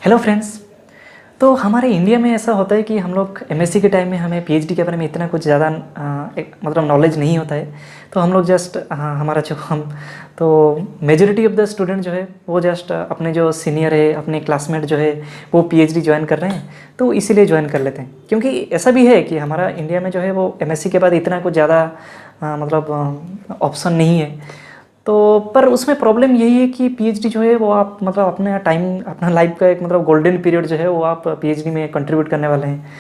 Hello friends. तो हमारे India में ऐसा होता है कि हम लोग एमएससी के टाइम में हमें पीएचडी के बारे में इतना कुछ ज़्यादा मतलब नॉलेज नहीं होता है। तो हम लोग जस्ट हमारा जो हम तो मेजोरिटी ऑफ द स्टूडेंट जो है वो जस्ट अपने जो सीनियर है अपने क्लासमेट जो है वो पीएचडी ज्वाइन कर रहे हैं तो इसीलिए ज्वाइन कर लेते हैं। क्योंकि ऐसा भी है कि हमारा इंडिया में जो है वो एमएससी के बाद इतना कुछ ज़्यादा मतलब ऑप्शन नहीं है। तो पर उसमें प्रॉब्लम यही है कि पीएचडी जो है वो आप मतलब अपने टाइम अपना लाइफ का एक मतलब गोल्डन पीरियड जो है वो आप पीएचडी में कंट्रीब्यूट करने वाले हैं।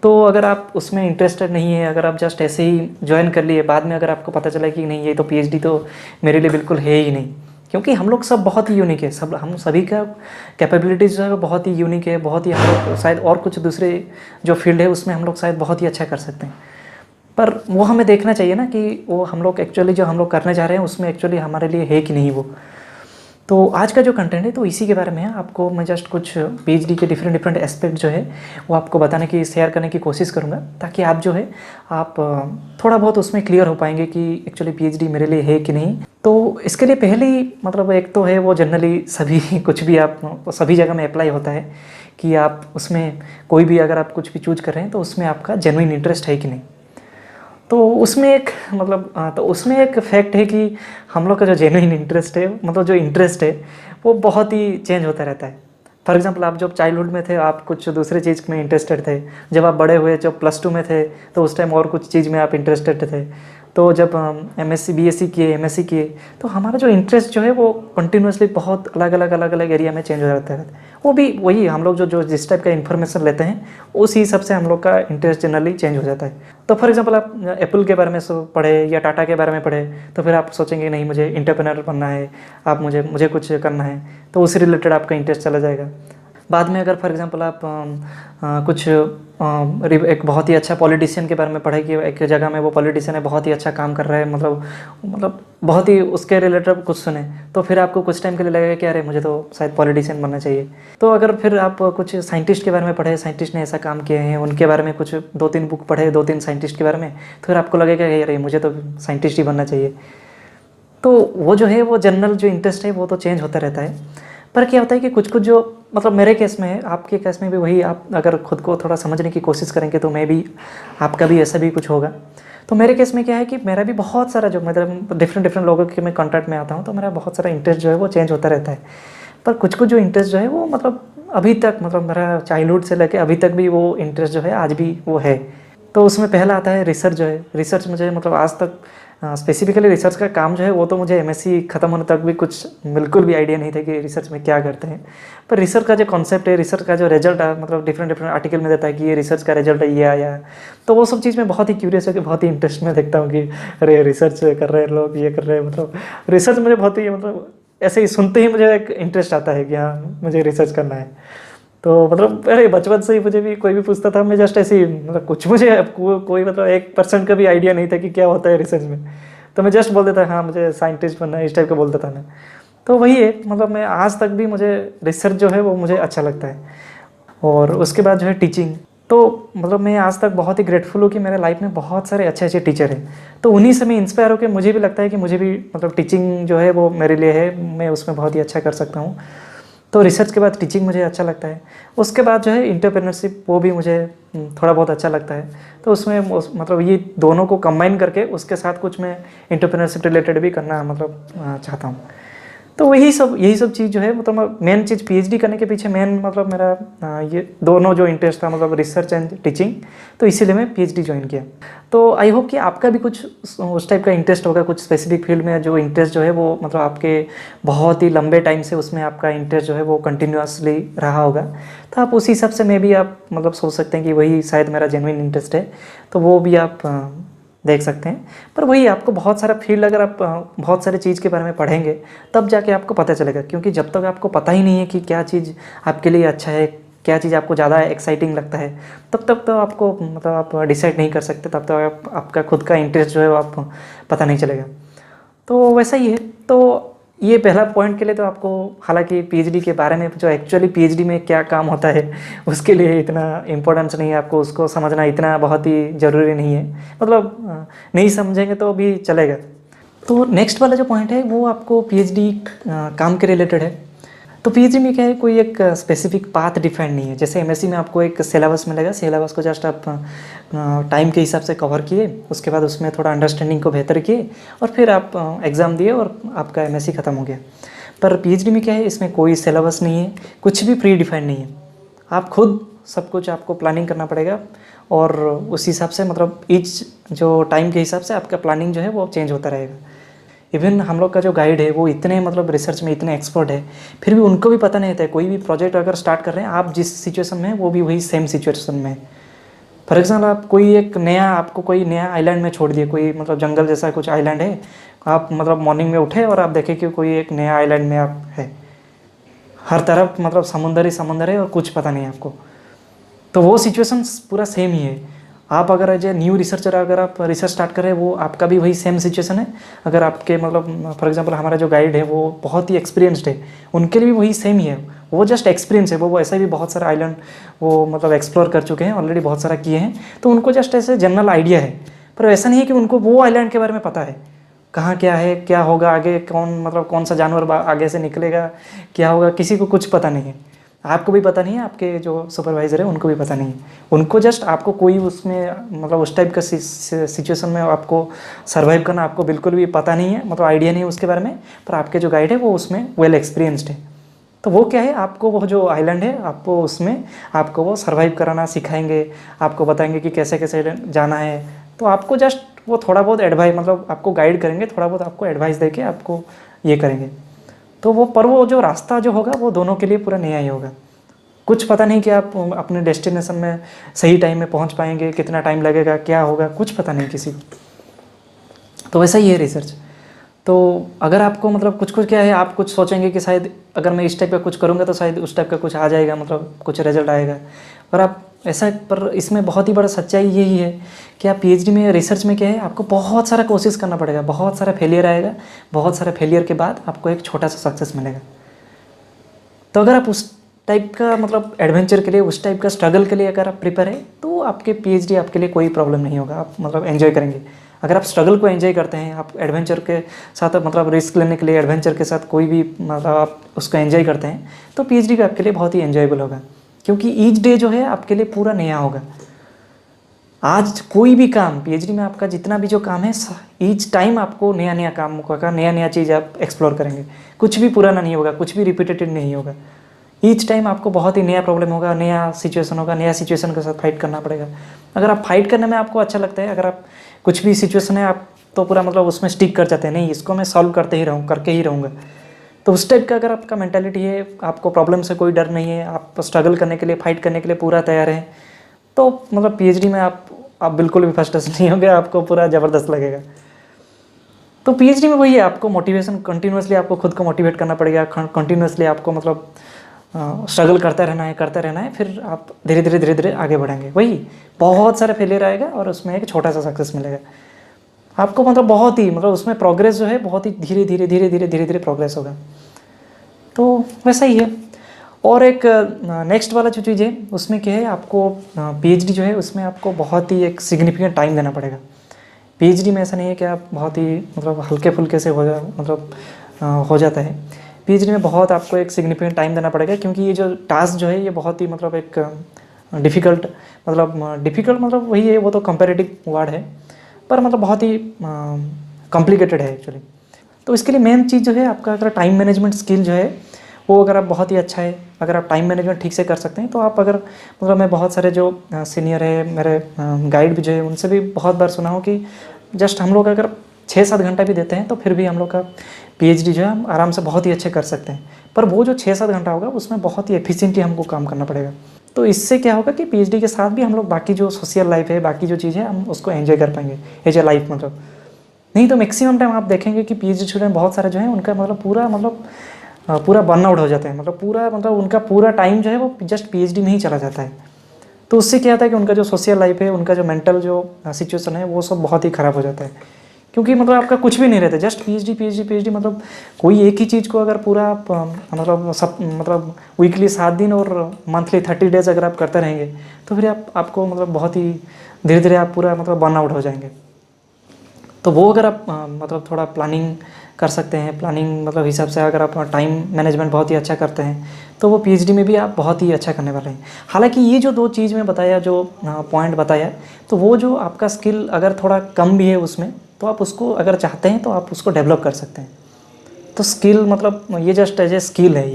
तो अगर आप उसमें इंटरेस्टेड नहीं है, अगर आप जस्ट ऐसे ही ज्वाइन कर लिए, बाद में अगर आपको पता चला कि नहीं ये तो पीएचडी तो मेरे लिए बिल्कुल है ही नहीं। क्योंकि हम लोग सब बहुत ही यूनिक है, सब हम सभी का कैपेबिलिटीज़ जो है वो बहुत ही यूनिक है, बहुत ही हम लोग शायद और कुछ दूसरे जो फील्ड है उसमें हम लोग शायद बहुत ही अच्छा कर सकते हैं। पर वो हमें देखना चाहिए ना कि वो हम लोग एक्चुअली जो हम लोग करने जा रहे हैं उसमें एक्चुअली हमारे लिए है कि नहीं वो। तो आज का जो कंटेंट है तो इसी के बारे में है। आपको मैं जस्ट कुछ पीएचडी के डिफरेंट डिफरेंट एस्पेक्ट जो है वो आपको बताने की शेयर करने की कोशिश करूँगा, ताकि आप जो है आप थोड़ा बहुत उसमें क्लियर हो पाएंगे कि एक्चुअली पीएचडी मेरे लिए है कि नहीं। तो इसके लिए पहले ही मतलब एक तो है वो जनरली सभी कुछ भी आप सभी जगह में अप्लाई होता है कि आप उसमें कोई भी अगर आप कुछ भी चूज कर रहे हैं तो उसमें आपका जेन्युइन इंटरेस्ट है कि नहीं। तो उसमें एक मतलब तो उसमें एक फैक्ट है कि हम लोग का जो जेन्युइन इंटरेस्ट है मतलब जो इंटरेस्ट है वो बहुत ही चेंज होता रहता है। फॉर एग्जांपल आप जब चाइल्डहुड में थे आप कुछ दूसरे चीज़ में इंटरेस्टेड थे, जब आप बड़े हुए जब +2 में थे तो उस टाइम और कुछ चीज़ में आप इंटरेस्टेड थे। तो जब एमएससी बीएससी किए एमएससी किए तो हमारा जो इंटरेस्ट जो है वो कंटिन्यूसली बहुत अलग अलग एरिया में चेंज हो जाता है। वो भी वही हम लोग जो जो जिस टाइप का इन्फॉर्मेशन लेते हैं उसी हिसाब से हम लोग का इंटरेस्ट जनरली चेंज हो जाता है। तो फॉर एग्जांपल आप एप्पल के बारे में पढ़े या टाटा के बारे में पढ़े तो फिर आप सोचेंगे नहीं मुझे एंटरप्रेन्योर बनना है, आप मुझे मुझे कुछ करना है, तो उससे रिलेटेड आपका इंटरेस्ट चला जाएगा। बाद में अगर फॉर एग्जांपल आप कुछ एक बहुत ही अच्छा पॉलिटिशियन के बारे में पढ़े कि एक जगह में वो पॉलिटिशियन है बहुत ही अच्छा काम कर रहा है, मतलब बहुत ही उसके रिलेटेड कुछ सुने तो फिर आपको कुछ टाइम के लिए लगेगा कि अरे मुझे तो शायद पॉलिटिशियन बनना चाहिए। तो अगर फिर आप कुछ साइंटिस्ट के बारे में पढ़े, साइंटिस्ट ने ऐसा काम किए हैं उनके बारे में कुछ 2-3 बुक पढ़े 2-3 साइंटिस्ट के बारे में, तो फिर आपको लगेगा कि अरे मुझे तो साइंटिस्ट ही बनना चाहिए। तो वो जो है वो जनरल जो इंटरेस्ट है वो तो चेंज होता रहता है। पर क्या होता है कि कुछ कुछ जो मतलब मेरे केस में है, आपके केस में भी वही, आप अगर खुद को थोड़ा समझने की कोशिश करेंगे तो मैं भी आपका भी ऐसा भी कुछ होगा। तो मेरे केस में क्या है कि मेरा भी बहुत सारा जो मतलब डिफरेंट डिफरेंट लोगों के मैं कॉन्टैक्ट में आता हूँ तो मेरा बहुत सारा इंटरेस्ट जो है वो चेंज होता रहता है। पर कुछ कुछ जो इंटरेस्ट जो है वो मतलब अभी तक मतलब मेरा चाइल्डहुड से लेकर अभी तक भी वो इंटरेस्ट जो है आज भी वो है। तो उसमें पहला आता है रिसर्च जो है। रिसर्च मुझे मतलब आज तक स्पेसिफिकली रिसर्च का काम जो है वो तो मुझे एमएससी ख़त्म होने तक भी कुछ बिल्कुल भी आइडिया नहीं था कि रिसर्च में क्या करते हैं। पर रिसर्च का जो कॉन्सेप्ट है, रिसर्च का जो रिजल्ट है मतलब डिफरेंट डिफरेंट आर्टिकल में देता है कि ये रिसर्च का रिजल्ट है ये आया, तो वो सब चीज़ में बहुत ही क्यूरियस है कि बहुत ही इंटरेस्ट में देखता हूँ कि अरे रिसर्च कर रहे हैं लोग, ये कर रहे हैं, मतलब रिसर्च मुझे बहुत ही मतलब ऐसे ही सुनते ही मुझे एक इंटरेस्ट आता है कि हाँ मुझे रिसर्च करना है। तो मतलब अरे बचपन से ही मुझे भी कोई भी पूछता था, मैं जस्ट ऐसे ही मतलब कुछ मुझे कोई मतलब 1% का भी आइडिया नहीं था कि क्या होता है रिसर्च में, तो मैं जस्ट बोल देता हाँ मुझे साइंटिस्ट बनना है, इस टाइप का बोलता था मैं। तो वही है मतलब मैं आज तक भी मुझे रिसर्च जो है वो मुझे अच्छा लगता है। और उसके बाद जो है टीचिंग, तो मतलब मैं आज तक बहुत ही ग्रेटफुल हूँ कि मेरे लाइफ में बहुत सारे अच्छे अच्छे टीचर हैं। तो उन्हीं से मैं इंस्पायर होकर मुझे भी लगता है कि मुझे भी मतलब टीचिंग जो है वो मेरे लिए है, मैं उसमें बहुत ही अच्छा कर सकता हूँ। तो रिसर्च के बाद टीचिंग मुझे अच्छा लगता है। उसके बाद जो है एंटरप्रेन्योरशिप, वो भी मुझे थोड़ा बहुत अच्छा लगता है। तो उसमें मतलब ये दोनों को कंबाइन करके उसके साथ कुछ मैं एंटरप्रेन्योरशिप रिलेटेड भी करना मतलब चाहता हूँ। तो यही सब चीज़ जो है मतलब मेन चीज़ पीएचडी करने के पीछे मेन मतलब मेरा ये दोनों जो इंटरेस्ट था मतलब रिसर्च एंड टीचिंग, तो इसीलिए मैं पीएचडी ज्वाइन किया। तो आई होप कि आपका भी कुछ उस टाइप का इंटरेस्ट होगा, कुछ स्पेसिफिक फील्ड में जो इंटरेस्ट जो है वो मतलब आपके बहुत ही लंबे टाइम से उसमें आपका इंटरेस्ट जो है वो कंटिन्यूसली रहा होगा। तो आप उसी हिसाब से मैं भी आप मतलब सोच सकते हैं कि वही शायद मेरा जेन्युइन इंटरेस्ट है, तो वो भी आप देख सकते हैं। पर वही आपको बहुत सारा फील्ड अगर आप बहुत सारे चीज़ के बारे में पढ़ेंगे तब जाके आपको पता चलेगा। क्योंकि जब तक आपको पता ही नहीं है कि क्या चीज़ आपके लिए अच्छा है, क्या चीज़ आपको ज़्यादा एक्साइटिंग लगता है, तब तक तो आपको मतलब आप डिसाइड नहीं कर सकते, तब तक आपका खुद का इंटरेस्ट जो है वो आप पता नहीं चलेगा। तो वैसा ही है। तो ये पहला पॉइंट के लिए तो आपको हालांकि पीएचडी के बारे में जो एक्चुअली पीएचडी में क्या काम होता है उसके लिए इतना इम्पोर्टेंस नहीं है, आपको उसको समझना इतना बहुत ही ज़रूरी नहीं है, मतलब नहीं समझेंगे तो भी चलेगा। तो नेक्स्ट वाला जो पॉइंट है वो आपको पीएचडी काम के रिलेटेड है। तो पीएचडी में क्या है, कोई एक स्पेसिफिक पाथ डिफाइंड नहीं है। जैसे एमएससी में आपको एक सिलेबस मिलेगा, सिलेबस को जस्ट आप टाइम के हिसाब से कवर किए, उसके बाद उसमें थोड़ा अंडरस्टैंडिंग को बेहतर किए और फिर आप एग्ज़ाम दिए और आपका एमएससी ख़त्म हो गया। पर पीएचडी में क्या है, इसमें कोई सिलेबस नहीं है, कुछ भी प्री डिफाइंड नहीं है। आप खुद सब कुछ आपको प्लानिंग करना पड़ेगा और उस हिसाब से मतलब ईच जो टाइम के हिसाब से आपका प्लानिंग जो है वो चेंज होता रहेगा। इवन हम लोग का जो गाइड है वो इतने मतलब रिसर्च में इतने एक्सपर्ट है, फिर भी उनको भी पता नहीं होता है। कोई भी प्रोजेक्ट अगर स्टार्ट कर रहे हैं, आप जिस सिचुएशन में है वो भी वही सेम सिचुएशन में है। फॉर एग्जाम्पल आप कोई एक नया, आपको कोई नया आइलैंड में छोड़ दिए, कोई मतलब जंगल जैसा कुछ आइलैंड है, आप मतलब मॉर्निंग में उठे और आप देखें कि कोई एक नया आइलैंड में आप है, हर तरफ मतलब समुंदर ही समुंदर है और कुछ पता नहीं है आपको, तो वो सिचुएशन पूरा सेम ही है। आप अगर एज ए न्यू रिसर्चर अगर आप रिसर्च स्टार्ट कर रहे हैं, वो आपका भी वही सेम सिचुएशन है। अगर आपके मतलब फॉर एग्जांपल हमारा जो गाइड है वो बहुत ही एक्सपीरियंस्ड है, उनके लिए भी वही सेम ही है। वो जस्ट एक्सपीरियंस है, वो ऐसे भी बहुत सारे आइलैंड वो मतलब एक्सप्लोर कर चुके हैं ऑलरेडी, बहुत सारा किए हैं, तो उनको जस्ट ऐसे जनरल आइडिया है। पर ऐसा नहीं है कि उनको वो आइलैंड के बारे में पता है, कहाँ क्या है, क्या होगा आगे, कौन मतलब कौन सा जानवर आगे से निकलेगा, क्या होगा, किसी को कुछ पता नहीं है। आपको भी पता नहीं है, आपके जो सुपरवाइज़र है उनको भी पता नहीं है। उनको जस्ट आपको कोई उसमें मतलब उस टाइप का सिचुएशन में आपको सर्वाइव करना आपको बिल्कुल भी पता नहीं है, मतलब आइडिया नहीं है उसके बारे में। पर आपके जो गाइड है वो उसमें वेल एक्सपीरियंस्ड है, तो वो क्या है, आपको वो जो आइलैंड है आपको उसमें आपको वो सर्वाइव कराना सिखाएंगे, आपको बताएंगे कि कैसे कैसे जाना है। तो आपको जस्ट वो थोड़ा बहुत एडवाइस मतलब आपको गाइड करेंगे, थोड़ा बहुत आपको एडवाइस देके आपको ये करेंगे। तो वो जो रास्ता जो होगा वो दोनों के लिए पूरा नया ही होगा। कुछ पता नहीं कि आप अपने डेस्टिनेशन में सही टाइम में पहुंच पाएंगे, कितना टाइम लगेगा, क्या होगा, कुछ पता नहीं किसी को। तो वैसा ही है रिसर्च। तो अगर आपको मतलब कुछ क्या है, आप कुछ सोचेंगे कि शायद अगर मैं इस टाइप का कुछ करूँगा तो शायद उस टाइप का कुछ आ जाएगा, मतलब कुछ रिजल्ट आएगा। पर आप ऐसा, पर इसमें बहुत ही बड़ा सच्चाई यही है कि आप पीएचडी में रिसर्च में क्या है, आपको बहुत सारा कोशिश करना पड़ेगा, बहुत सारा फेलियर आएगा, बहुत सारे फेलियर के बाद आपको एक छोटा सा सक्सेस मिलेगा। तो अगर आप उस टाइप का मतलब एडवेंचर के लिए, उस टाइप का स्ट्रगल के लिए अगर आप प्रिपेयर है, तो आपके पीएचडी आपके लिए कोई प्रॉब्लम नहीं होगा, आप मतलब एंजॉय करेंगे। अगर आप स्ट्रगल को एंजॉय करते हैं, आप एडवेंचर के साथ मतलब रिस्क लेने के लिए एडवेंचर के साथ कोई भी मतलब आप उसको एंजॉय करते हैं, तो पीएचडी भी आपके लिए बहुत ही एंजॉयबल होगा। क्योंकि ईच डे जो है आपके लिए पूरा नया होगा। आज कोई भी काम पीएचडी में आपका जितना भी जो काम है, ईच टाइम आपको नया नया काम होगा, नया नया चीज़ आप एक्सप्लोर करेंगे। कुछ भी पुराना नहीं होगा, कुछ भी रिपीटेटिव नहीं होगा। ईच टाइम आपको बहुत ही नया प्रॉब्लम होगा, नया सिचुएशन होगा, नया सिचुएशन के साथ फाइट करना पड़ेगा। अगर आप फाइट करने में आपको अच्छा लगता है, अगर आप कुछ भी सिचुएशन है आप तो पूरा मतलब उसमें स्टिक कर जाते हैं, नहीं इसको मैं सॉल्व करके ही रहूँगा, तो उस टाइप का अगर आपका मेंटालिटी है, आपको प्रॉब्लम से कोई डर नहीं है, आप स्ट्रगल करने के लिए, फाइट करने के लिए पूरा तैयार हैं, तो मतलब पीएचडी में आप बिल्कुल भी फर्स्ट नहीं होंगे, आपको पूरा ज़बरदस्त लगेगा। तो पीएचडी में वही है, आपको मोटिवेशन कंटिन्यूसली आपको खुद को मोटिवेट करना पड़ेगा, कंटिन्यूसली आपको मतलब स्ट्रगल करते रहना है, फिर आप धीरे धीरे आगे बढ़ेंगे। वही बहुत सारे फेलियर आएगा और उसमें एक छोटा सा सक्सेस मिलेगा आपको, मतलब बहुत ही मतलब उसमें प्रोग्रेस जो है बहुत ही धीरे धीरे प्रोग्रेस होगा। तो वैसा ही है। और एक नेक्स्ट वाला जो चीज़ है उसमें क्या है, आपको पीएचडी जो है उसमें आपको बहुत ही एक सिग्निफिकेंट टाइम देना पड़ेगा। पीएचडी में ऐसा नहीं है कि आप बहुत ही मतलब हल्के फुल्के से हो जाता है। पीएचडी में बहुत आपको एक सिग्निफिकेंट टाइम देना पड़ेगा, क्योंकि ये जो टास्क जो है ये बहुत ही मतलब एक डिफ़िकल्ट मतलब वही है, वो तो कंपैरेटिव वर्ड है, पर मतलब बहुत ही कॉम्प्लिकेटेड है एक्चुअली। तो इसके लिए मेन चीज़ जो है आपका, अगर टाइम मैनेजमेंट स्किल जो है वो अगर आप बहुत ही अच्छा है, अगर आप टाइम मैनेजमेंट ठीक से कर सकते हैं, तो आप अगर मतलब मैं बहुत सारे जो सीनियर है मेरे गाइड भी जो है उनसे भी बहुत बार सुना हो कि जस्ट हम लोग अगर 6-7 घंटा भी देते हैं तो फिर भी हम लोग का पीएचडी जो है हम आराम से बहुत ही अच्छे कर सकते हैं। पर वो जो 6-7 घंटा होगा उसमें बहुत ही एफिशिएंटली हमको काम करना पड़ेगा। तो इससे क्या होगा कि पीएचडी के साथ भी हम लोग बाकी जो सोशल लाइफ है, बाकी जो चीज़ है, हम उसको एंजॉय कर पाएंगे एज ए लाइफ। मतलब नहीं तो मैक्सिमम टाइम आप देखेंगे कि पीएचडी स्टूडेंट बहुत सारे जो है उनका पूरा बर्नआउट हो जाता है, मतलब उनका पूरा टाइम जो है वो जस्ट पीएचडी में ही चला जाता है। तो उससे क्या होता है कि उनका जो सोशल लाइफ है, उनका जो मेंटल जो सिचुएशन है वो सब बहुत ही ख़राब हो जाता है, क्योंकि मतलब आपका कुछ भी नहीं रहता, जस्ट पीएचडी मतलब कोई एक ही चीज़ को अगर पूरा मतलब वीकली 7 दिन और मंथली 30 डेज अगर आप करते रहेंगे, तो फिर आपको मतलब बहुत ही धीरे आप पूरा मतलब बर्नआउट हो जाएंगे। तो वो अगर आप मतलब थोड़ा प्लानिंग कर सकते हैं, प्लानिंग मतलब हिसाब से अगर आप टाइम मैनेजमेंट बहुत ही अच्छा करते हैं तो वो पीएचडी में भी आप बहुत ही अच्छा करने वाले हैं। हालांकि ये जो 2 चीज़ मैं बताया, जो पॉइंट बताया, तो वो जो आपका स्किल अगर थोड़ा कम भी है उसमें, तो आप उसको अगर चाहते हैं तो आप उसको डेवलप कर सकते हैं। तो स्किल मतलब ये जस्ट एज ए स्किल है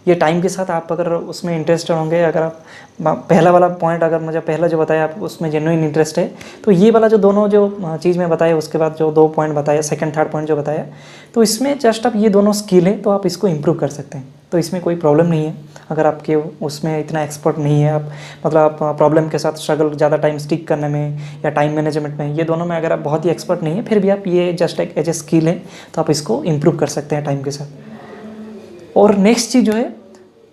ये टाइम के साथ आप अगर उसमें इंटरेस्टेड होंगे, अगर आप पहला वाला पॉइंट अगर मुझे पहला जो बताया आप उसमें जेन्युइन इंटरेस्ट है, तो ये वाला जो दोनों जो चीज़ में बताया, उसके बाद जो 2 पॉइंट बताया, सेकंड थर्ड पॉइंट जो बताया, तो इसमें जस्ट आप ये दोनों स्किल है तो आप इसको इम्प्रूव कर सकते हैं। तो इसमें कोई प्रॉब्लम नहीं है अगर आपके उसमें इतना एक्सपर्ट नहीं है, आप मतलब आप प्रॉब्लम के साथ स्ट्रगल ज़्यादा टाइम स्टिक करने में या टाइम मैनेजमेंट में, ये दोनों में अगर आप बहुत ही एक्सपर्ट नहीं है, फिर भी आप ये जस्ट एक एज ए स्किल है तो आप इसको इम्प्रूव कर सकते हैं टाइम के साथ। और नेक्स्ट चीज़ जो है,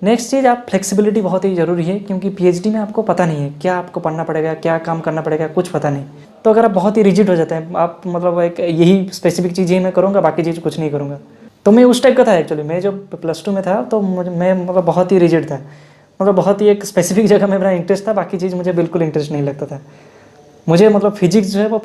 नेक्स्ट चीज़ आप फ्लेक्सिबिलिटी बहुत ही ज़रूरी है, क्योंकि पीएचडी में आपको पता नहीं है क्या आपको पढ़ना पड़ेगा, क्या काम करना पड़ेगा, कुछ पता नहीं। तो अगर आप बहुत ही रिजिड हो जाते हैं, आप मतलब एक यही स्पेसिफिक चीज़ ही मैं करूँगा, बाकी चीज़ कुछ नहीं करूँगा, तो मैं उस टाइप का था एक्चुअली। मैं जब +2 में था तो मैं मतलब बहुत ही रिजिड था, मतलब बहुत ही एक स्पेसिफिक जगह में मेरा इंटरेस्ट था, बाकी चीज़ मुझे बिल्कुल इंटरेस्ट नहीं लगता था। मुझे मतलब फिजिक्स जो है वो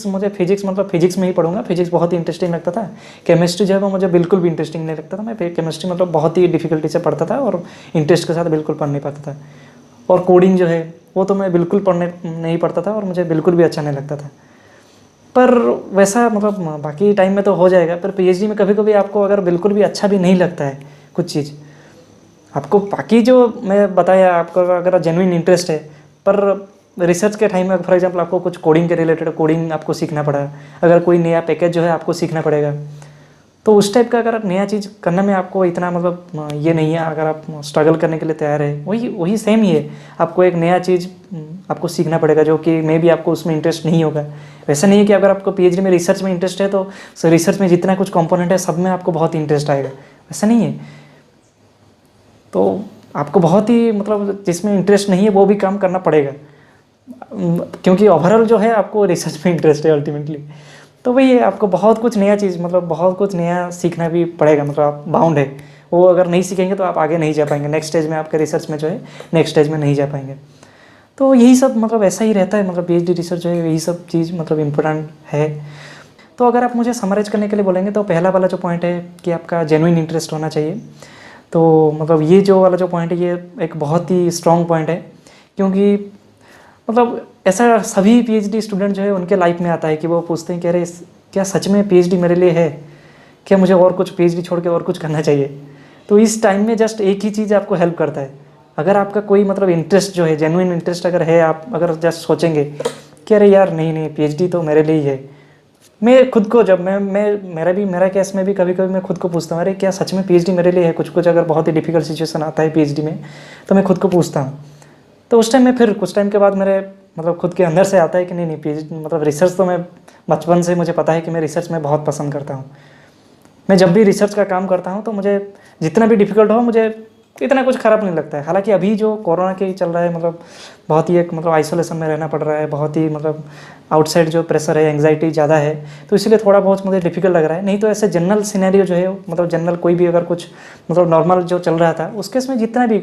मुझे फिजिक्स मतलब फिजिक्स में ही पढ़ूंगा, फिजिक्स बहुत ही इंटरेस्टिंग लगता था। केमिस्ट्री जो है वो मुझे बिल्कुल भी इंटरेस्टिंग नहीं लगता था, मैं केमिस्ट्री मतलब बहुत ही डिफिकल्टी से पढ़ता था और इंटरेस्ट के साथ बिल्कुल पढ़ नहीं पाता था। और कोडिंग जो है वो तो मैं बिल्कुल पढ़ने नहीं पढ़ता था और मुझे बिल्कुल भी अच्छा नहीं लगता था। पर वैसा मतलब बाकी टाइम में तो हो जाएगा, पर पीएचडी में कभी कभी आपको अगर बिल्कुल भी अच्छा भी नहीं लगता है कुछ चीज़, आपको बाकी जो मैं बताया आपको अगर जेन्युइन इंटरेस्ट है, पर रिसर्च के टाइम में फॉर एग्जांपल आपको कुछ कोडिंग के रिलेटेड कोडिंग आपको सीखना पड़ा, अगर कोई नया पैकेज जो है आपको सीखना पड़ेगा, तो उस टाइप का अगर आप नया चीज़ करने में आपको इतना मतलब ये नहीं है, अगर आप स्ट्रगल करने के लिए तैयार है, वही सेम ही है, आपको एक नया चीज़ आपको सीखना पड़ेगा जो कि मे बी आपको उसमें इंटरेस्ट नहीं होगा। वैसा नहीं है कि अगर आपको पीएचडी में रिसर्च में इंटरेस्ट है तो रिसर्च में जितना कुछ कंपोनेंट है सब में आपको बहुत ही इंटरेस्ट आएगा, वैसा नहीं है। तो आपको बहुत ही मतलब जिसमें इंटरेस्ट नहीं है वो भी काम करना पड़ेगा, क्योंकि ओवरऑल जो है आपको रिसर्च में इंटरेस्ट है अल्टीमेटली। तो वही है, आपको बहुत कुछ नया चीज़ मतलब बहुत कुछ नया सीखना भी पड़ेगा, मतलब आप बाउंड है, वो अगर नहीं सीखेंगे तो आप आगे नहीं जा पाएंगे, नेक्स्ट स्टेज में आपके रिसर्च में जो है नेक्स्ट स्टेज में नहीं जा पाएंगे। तो यही सब मतलब ऐसा ही रहता है, मतलब पीएचडी रिसर्च जो है यही सब चीज़ मतलब इम्पोर्टेंट है। तो अगर आप मुझे समराइज करने के लिए बोलेंगे तो पहला वाला जो पॉइंट है कि आपका जेन्युइन इंटरेस्ट होना चाहिए, तो मतलब ये जो वाला जो पॉइंट है ये एक बहुत ही स्ट्रॉन्ग पॉइंट है, क्योंकि मतलब ऐसा सभी पीएचडी स्टूडेंट जो है उनके लाइफ में आता है कि वो पूछते हैं कि अरे क्या सच में पीएचडी मेरे लिए है, क्या मुझे और कुछ पीएचडी छोड़ के और कुछ करना चाहिए। तो इस टाइम में जस्ट एक ही चीज़ आपको हेल्प करता है, अगर आपका कोई मतलब इंटरेस्ट जो है जेन्युइन इंटरेस्ट अगर है, आप अगर जस्ट सोचेंगे कि अरे यार नहीं पीएचडी तो मेरे लिए ही है। मैं खुद को जब मैं मेरा केस में भी कभी कभी मैं खुद को पूछता हूँ अरे क्या सच में पीएचडी मेरे लिए है, कुछ अगर बहुत ही डिफिकल्ट सिचुएशन आता है पीएचडी में तो मैं खुद को पूछता हूँ। तो उस टाइम में फिर कुछ टाइम के बाद मेरे मतलब खुद के अंदर से आता है कि नहीं पीएचडी मतलब रिसर्च तो मैं बचपन से मुझे पता है कि मैं रिसर्च में बहुत पसंद करता हूँ। मैं जब भी रिसर्च का काम करता हूँ तो मुझे जितना भी डिफिकल्ट हो मुझे इतना कुछ ख़राब नहीं लगता है। हालांकि अभी जो कोरोना के चल रहा है मतलब बहुत ही एक मतलब आइसोलेशन में रहना पड़ रहा है, बहुत ही मतलब आउटसाइड जो प्रेशर है एंग्जाइटी ज़्यादा है, तो इसलिए थोड़ा बहुत मुझे डिफिकल्ट लग रहा है। नहीं तो ऐसे जनरल सिनेरियो जो है मतलब जनरल कोई भी अगर कुछ मतलब नॉर्मल जो चल रहा था उसके इसमें जितना भी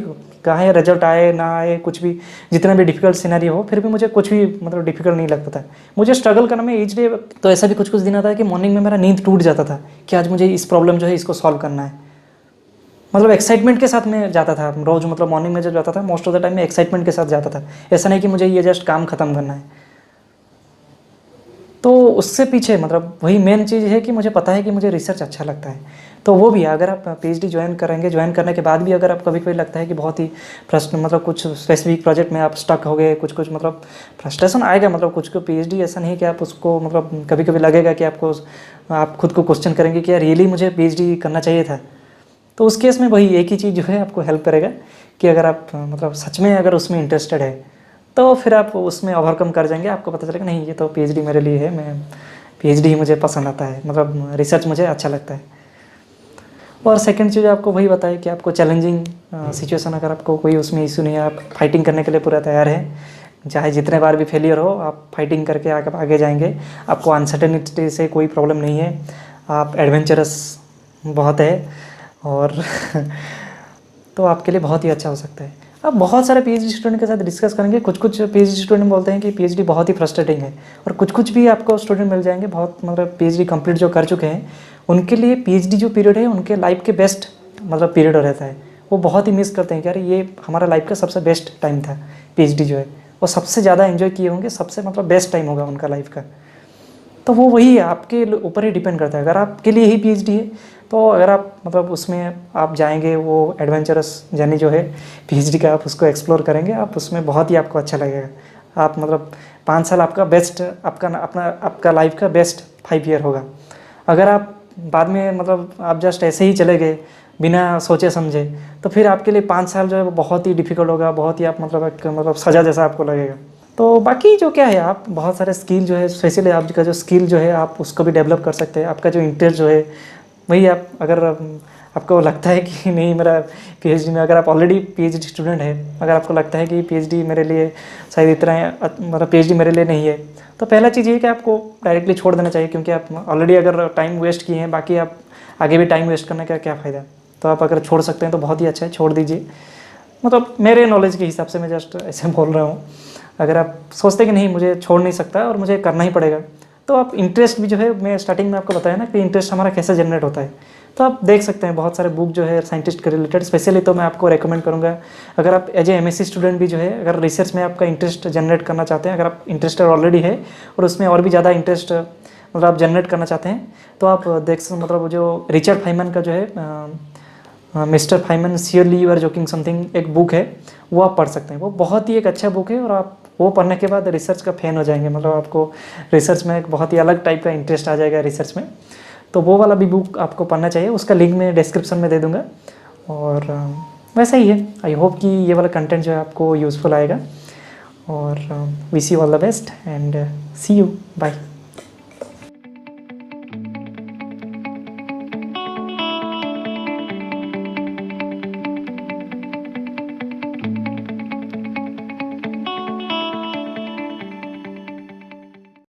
चाहे रिजल्ट आए ना आए कुछ भी, जितना भी डिफिकल्ट सिनेरियो हो फिर भी मुझे कुछ भी मतलब डिफिकल्ट नहीं लगता था। मुझे स्ट्रगल करने में ईच डे तो ऐसा भी कुछ दिन आता है कि मॉर्निंग में मेरा नींद टूट जाता था कि आज मुझे इस प्रॉब्लम जो है इसको सॉल्व करना है। मतलब एक्साइटमेंट के साथ में जाता था रोज़, मतलब मॉर्निंग में जब जाता था मोस्ट ऑफ द टाइम में एक्साइटमेंट के साथ जाता था, ऐसा नहीं कि मुझे ये जस्ट काम ख़त्म करना है। तो उससे पीछे मतलब वही मेन चीज़ है कि मुझे पता है कि मुझे रिसर्च अच्छा लगता है। तो वो भी अगर आप पीएचडी ज्वाइन करेंगे, ज्वाइन करने के बाद भी अगर आप कभी कभी लगता है कि बहुत ही मतलब कुछ स्पेसिफिक प्रोजेक्ट में आप स्टक हो गए, कुछ मतलब फ्रस्ट्रेशन आएगा, मतलब कुछ को पीएचडी ऐसा नहीं कि आप उसको मतलब कभी कभी लगेगा कि आप खुद को क्वेश्चन करेंगे कि यार रियली मुझे पीएचडी करना चाहिए था। तो उस केस में वही एक ही चीज़ जो है आपको हेल्प करेगा कि अगर आप मतलब सच में अगर उसमें इंटरेस्टेड है तो फिर आप उसमें ओवरकम कर जाएंगे, आपको पता चलेगा नहीं ये तो पीएचडी मेरे लिए है, मैं पीएचडी ही मुझे पसंद आता है, मतलब रिसर्च मुझे अच्छा लगता है। और सेकंड चीज़ आपको वही बताया कि आपको चैलेंजिंग सिचुएशन अगर आपको कोई उसमें इशू नहीं है, आप फाइटिंग करने के लिए पूरा तैयार है, चाहे जितने बार भी फेलियर हो आप फाइटिंग करके आगे जाएंगे, आपको अनसर्टेनिटी से कोई प्रॉब्लम नहीं है, आप एडवेंचरस बहुत है और तो आपके लिए बहुत ही अच्छा हो सकता है। अब बहुत सारे पीएचडी स्टूडेंट के साथ डिस्कस करेंगे, कुछ पीएचडी स्टूडेंट बोलते हैं कि पीएचडी बहुत ही फ्रस्ट्रेटिंग है, और कुछ भी आपको स्टूडेंट मिल जाएंगे बहुत मतलब पीएचडी कंप्लीट जो कर चुके हैं उनके लिए पीएचडी जो पीरियड है उनके लाइफ के बेस्ट मतलब पीरियड रहता है। वो बहुत ही मिस करते हैं कि अरे ये हमारा लाइफ का सबसे बेस्ट टाइम था पीएचडी जो है, वो सबसे ज़्यादा एंजॉय किए होंगे, सबसे मतलब बेस्ट टाइम होगा उनका लाइफ का। तो वो वही है, आपके ऊपर ही डिपेंड करता है। अगर आपके लिए ही पीएचडी है तो अगर आप मतलब उसमें आप जाएंगे, वो एडवेंचरस जर्नी जो है पीएचडी का आप उसको एक्सप्लोर करेंगे, आप उसमें बहुत ही आपको अच्छा लगेगा। आप मतलब 5 साल आपका बेस्ट, आपका लाइफ का बेस्ट 5 ईयर होगा। अगर आप बाद में मतलब आप जस्ट ऐसे ही चले गए बिना सोचे समझे, तो फिर आपके लिए 5 साल जो है वो बहुत ही डिफ़िकल्ट होगा, बहुत ही आप मतलब एक मतलब सज़ा जैसा आपको लगेगा। तो बाकी जो क्या है, आप बहुत सारे स्किल जो है, स्पेशली आपका जो स्किल जो है आप उसको भी डेवलप कर सकते हैं। आपका जो इंटरेस्ट जो है वही आप, अगर आपको लगता है कि नहीं मेरा पीएचडी में, अगर आप ऑलरेडी पीएचडी स्टूडेंट है, अगर आपको लगता है कि पीएचडी मेरे लिए शायद इतना मतलब पीएचडी मेरे लिए नहीं है, तो पहला चीज़ ये है कि आपको डायरेक्टली छोड़ देना चाहिए, क्योंकि आप ऑलरेडी अगर टाइम वेस्ट किए हैं, बाकी आप आगे भी टाइम वेस्ट करने का क्या फ़ायदा। तो आप अगर छोड़ सकते हैं तो बहुत ही अच्छा है, छोड़ दीजिए। मतलब मेरे नॉलेज के हिसाब से मैं जस्ट ऐसे बोल रहा हूँ। अगर आप सोचते कि नहीं मुझे छोड़ नहीं सकता और मुझे करना ही पड़ेगा, तो आप इंटरेस्ट भी जो है, मैं स्टार्टिंग में आपको बताया ना कि इंटरेस्ट हमारा कैसे जनरेट होता है, तो आप देख सकते हैं बहुत सारे बुक जो है साइंटिस्ट के रिलेटेड। स्पेशली तो मैं आपको रेकमेंड करूँगा, अगर आप एज ए एमएससी स्टूडेंट भी जो है, अगर रिसर्च में आपका इंटरेस्ट जनरेट करना चाहते हैं, अगर आप इंटरेस्टेड ऑलरेडी है और उसमें और भी ज़्यादा इंटरेस्ट मतलब आप जनरेट करना चाहते हैं, तो आप मतलब जो रिचर्ड फाइमन का जो है mister Feynman surely you are joking something एक बुक है, वो आप पढ़ सकते हैं। वो बहुत ही एक अच्छा बुक है, और आप वो पढ़ने के बाद रिसर्च का फैन हो जाएंगे। मतलब आपको रिसर्च में एक बहुत ही अलग टाइप का इंटरेस्ट आ जाएगा रिसर्च में। तो वो वाला भी बुक आपको पढ़ना चाहिए, उसका लिंक मैं डिस्क्रिप्शन में दे दूँगा। और वैसा ही है। आई होप कि ये वाला कंटेंट जो है आपको यूज़फुल आएगा, और wish you all the best and see you, bye.